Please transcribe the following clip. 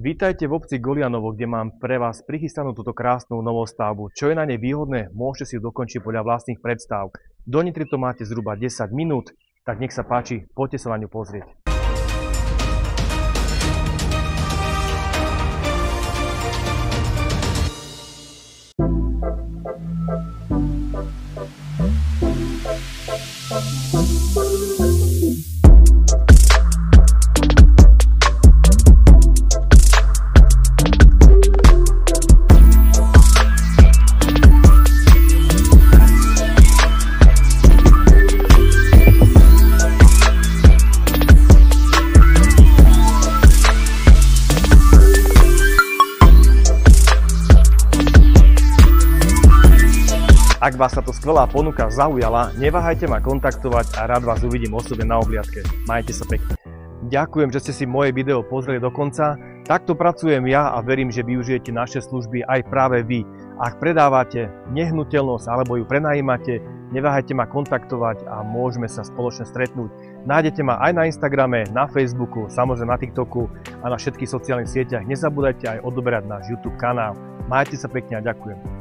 Vítajte v obci Golianovo, kde mám pre vás prichystanú túto krásnu novostavbu. Čo je na nej výhodné, môžete si ju dokončiť podľa vlastných predstav. Do Nitry to máte zhruba 10 minút, tak nech sa páči, poďte sa na ňu pozrieť. Ak vás táto skvelá ponuka zaujala, neváhajte ma kontaktovať a rád vás uvidím osobne na obhliadke. Majte sa pekne. Ďakujem, že ste si moje video pozreli do konca. Takto pracujem ja a verím, že využijete naše služby aj práve vy. Ak predávate nehnuteľnosť alebo ju prenajímate, neváhajte ma kontaktovať a môžeme sa spoločne stretnúť. Nájdete ma aj na Instagrame, na Facebooku, samozrejme na TikToku a na všetkých sociálnych sieťach. Nezabúdajte aj odoberať náš YouTube kanál. Majte sa pekne a ďakujem.